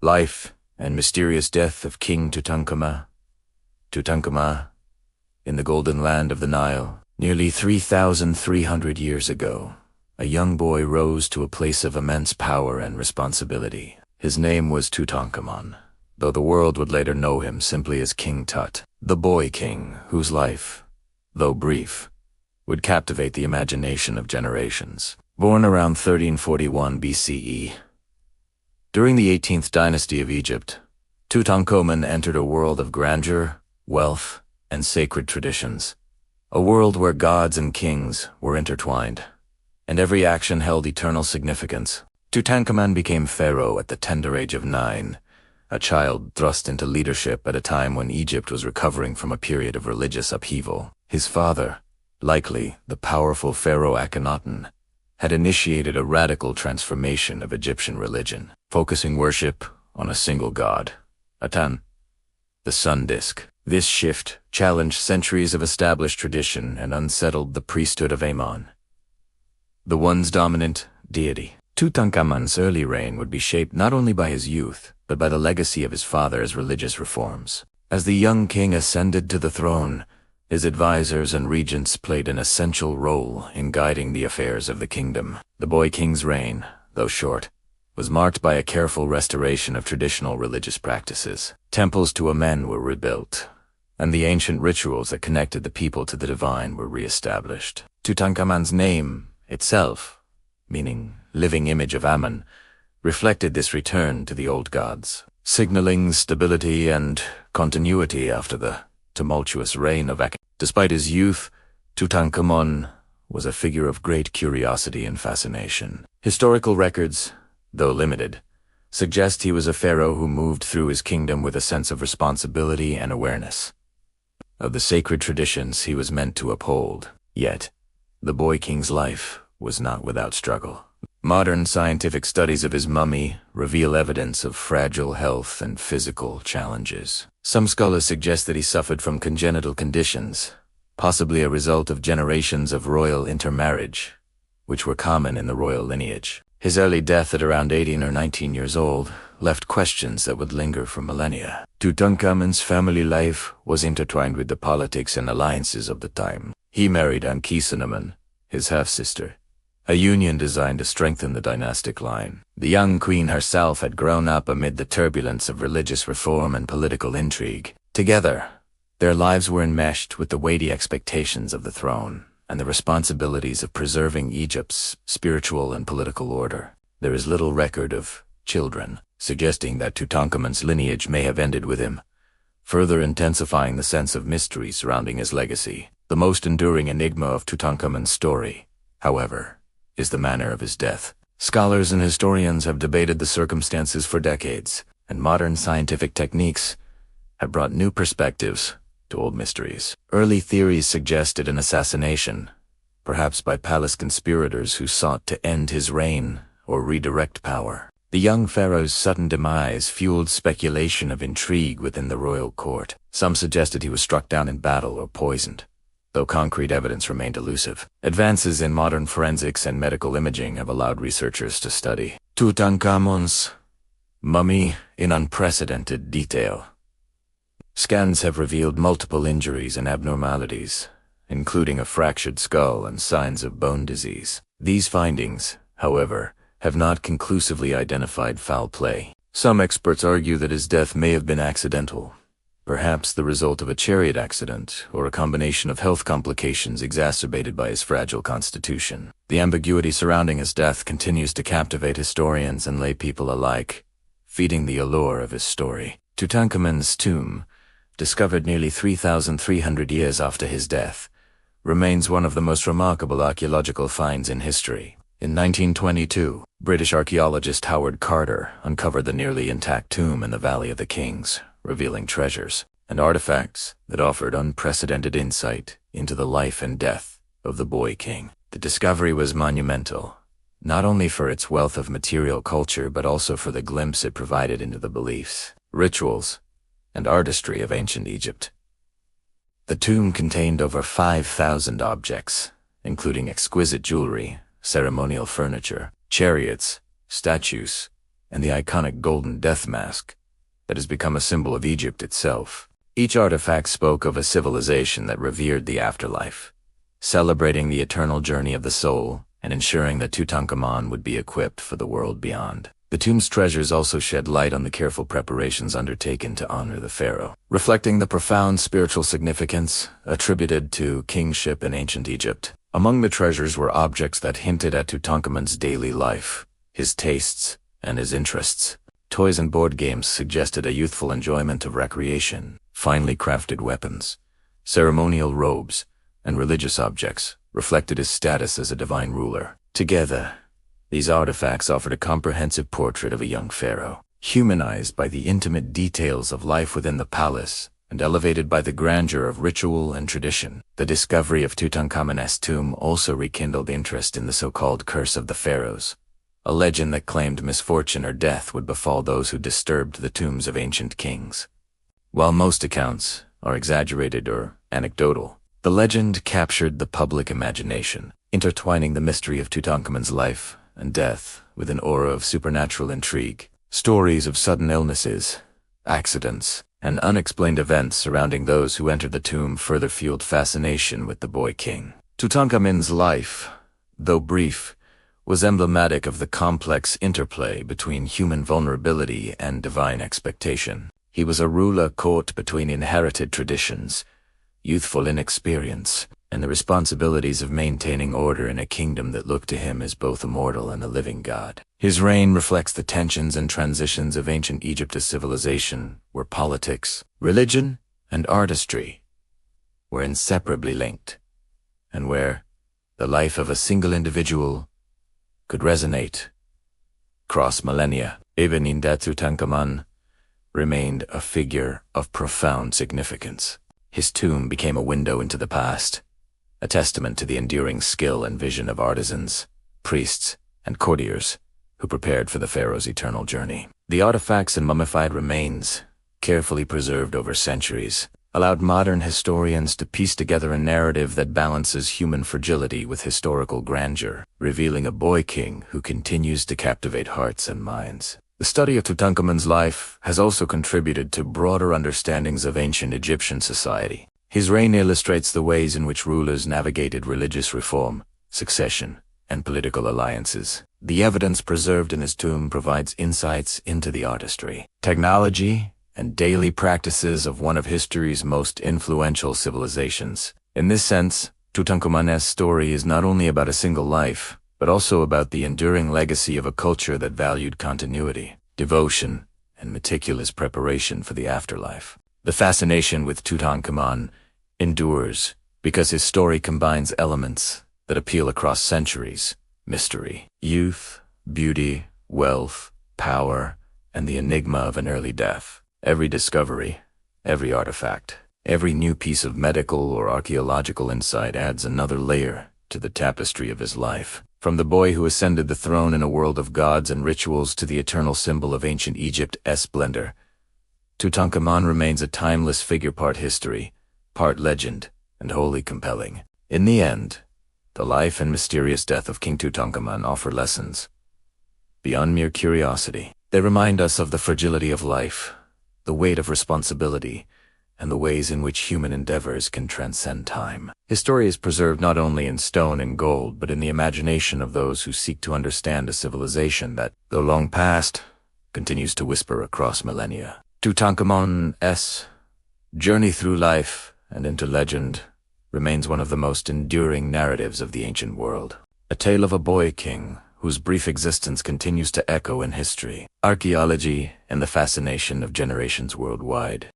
Life and mysterious death of King Tutankhamun, in the golden land of the Nile. Nearly 3,300 years ago, a young boy rose to a place of immense power and responsibility. His name was Tutankhamun, though the world would later know him simply as King Tut, the boy king whose life, though brief, would captivate the imagination of generations. Born around 1341 BCE, during the 18th dynasty of Egypt, Tutankhamun entered a world of grandeur, wealth, and sacred traditions. A world where gods and kings were intertwined, and every action held eternal significance. Tutankhamun became pharaoh at the tender age of 9, a child thrust into leadership at a time when Egypt was recovering from a period of religious upheaval. His father, likely the powerful Pharaoh Akhenaten, had initiated a radical transformation of Egyptian religion, focusing worship on a single god, Aten, the sun disk. This shift challenged centuries of established tradition and unsettled the priesthood of Amon, the once dominant deity. Tutankhamun's early reign would be shaped not only by his youth, but by the legacy of his father's religious reforms. As the young king ascended to the throne, his advisors and regents played an essential role in guiding the affairs of the kingdom. The boy king's reign, though short, was marked by a careful restoration of traditional religious practices. Temples to Amen were rebuilt, and the ancient rituals that connected the people to the divine were re-established. Tutankhamun's name itself, meaning living image of Amen, reflected this return to the old gods, signaling stability and continuity after the tumultuous reign of Akhenaten. Despite his youth, Tutankhamun was a figure of great curiosity and fascination. Historical records, though limited, suggest he was a pharaoh who moved through his kingdom with a sense of responsibility and awareness of the sacred traditions he was meant to uphold. Yet, the boy king's life was not without struggle. Modern scientific studies of his mummy reveal evidence of fragile health and physical challenges. Some scholars suggest that he suffered from congenital conditions, possibly a result of generations of royal intermarriage, which were common in the royal lineage. His early death at around 18 or 19 years old left questions that would linger for millennia. Tutankhamun's family life was intertwined with the politics and alliances of the time. He married Ankhesenamun, his half-sister, a union designed to strengthen the dynastic line. The young queen herself had grown up amid the turbulence of religious reform and political intrigue. Together, their lives were enmeshed with the weighty expectations of the throne and the responsibilities of preserving Egypt's spiritual and political order. There is little record of children, suggesting that Tutankhamun's lineage may have ended with him, further intensifying the sense of mystery surrounding his legacy. The most enduring enigma of Tutankhamun's story, however, is the manner of his death. Scholars and historians have debated the circumstances for decades, and modern scientific techniques have brought new perspectives to old mysteries. Early theories suggested an assassination, perhaps by palace conspirators who sought to end his reign or redirect power. The young pharaoh's sudden demise fueled speculation of intrigue within the royal court. Some suggested he was struck down in battle or poisoned, though concrete evidence remained elusive. Advances in modern forensics and medical imaging have allowed researchers to study Tutankhamun's mummy in unprecedented detail. Scans have revealed multiple injuries and abnormalities, including a fractured skull and signs of bone disease. These findings, however, have not conclusively identified foul play. Some experts argue that his death may have been accidental, perhaps the result of a chariot accident or a combination of health complications exacerbated by his fragile constitution. The ambiguity surrounding his death continues to captivate historians and laypeople alike, feeding the allure of his story. Tutankhamun's tomb, discovered nearly 3,300 years after his death, remains one of the most remarkable archaeological finds in history. In 1922, British archaeologist Howard Carter uncovered the nearly intact tomb in the Valley of the Kings, revealing treasures and artifacts that offered unprecedented insight into the life and death of the boy king. The discovery was monumental, not only for its wealth of material culture but also for the glimpse it provided into the beliefs, rituals, and artistry of ancient Egypt. The tomb contained over 5,000 objects, including exquisite jewelry, ceremonial furniture, chariots, statues, and the iconic golden death mask that has become a symbol of Egypt itself. Each artifact spoke of a civilization that revered the afterlife, celebrating the eternal journey of the soul and ensuring that Tutankhamun would be equipped for the world beyond. The tomb's treasures also shed light on the careful preparations undertaken to honor the pharaoh, reflecting the profound spiritual significance attributed to kingship in ancient Egypt. Among the treasures were objects that hinted at Tutankhamun's daily life, his tastes, and his interests. Toys and board games suggested a youthful enjoyment of recreation. Finely crafted weapons, ceremonial robes, and religious objects reflected his status as a divine ruler. Together, these artifacts offered a comprehensive portrait of a young pharaoh, humanized by the intimate details of life within the palace and elevated by the grandeur of ritual and tradition. The discovery of Tutankhamun's tomb also rekindled interest in the so-called Curse of the Pharaohs, a legend that claimed misfortune or death would befall those who disturbed the tombs of ancient kings. While most accounts are exaggerated or anecdotal, the legend captured the public imagination, intertwining the mystery of Tutankhamun's life and death with an aura of supernatural intrigue. Stories of sudden illnesses, accidents, and unexplained events surrounding those who entered the tomb further fueled fascination with the boy king. Tutankhamun's life, though brief, was emblematic of the complex interplay between human vulnerability and divine expectation. He was a ruler caught between inherited traditions, youthful inexperience, and the responsibilities of maintaining order in a kingdom that looked to him as both a mortal and a living god. His reign reflects the tensions and transitions of ancient Egypt as civilization, where politics, religion, and artistry were inseparably linked, and where the life of a single individual could resonate across millennia. Ibn Tutankhamun remained a figure of profound significance. His tomb became a window into the past, a testament to the enduring skill and vision of artisans, priests, and courtiers who prepared for the pharaoh's eternal journey. The artifacts and mummified remains, carefully preserved over centuries, allowed modern historians to piece together a narrative that balances human fragility with historical grandeur, revealing a boy king who continues to captivate hearts and minds. The study of Tutankhamun's life has also contributed to broader understandings of ancient Egyptian society. His reign illustrates the ways in which rulers navigated religious reform, succession, and political alliances. The evidence preserved in his tomb provides insights into the artistry, technology, and daily practices of one of history's most influential civilizations. In this sense, Tutankhamun's story is not only about a single life, but also about the enduring legacy of a culture that valued continuity, devotion, and meticulous preparation for the afterlife. The fascination with Tutankhamun endures because his story combines elements that appeal across centuries: mystery, youth, beauty, wealth, power, and the enigma of an early death. Every discovery, every artifact, every new piece of medical or archaeological insight adds another layer to the tapestry of his life. From the boy who ascended the throne in a world of gods and rituals to the eternal symbol of ancient Egypt's splendor, Tutankhamun remains a timeless figure, part history, part legend, and wholly compelling. In the end, the life and mysterious death of King Tutankhamun offer lessons beyond mere curiosity. They remind us of the fragility of life, the weight of responsibility, and the ways in which human endeavors can transcend time. His story is preserved not only in stone and gold, but in the imagination of those who seek to understand a civilization that, though long past, continues to whisper across millennia. Tutankhamun's journey through life and into legend remains one of the most enduring narratives of the ancient world. A tale of a boy king whose brief existence continues to echo in history, archaeology, and the fascination of generations worldwide.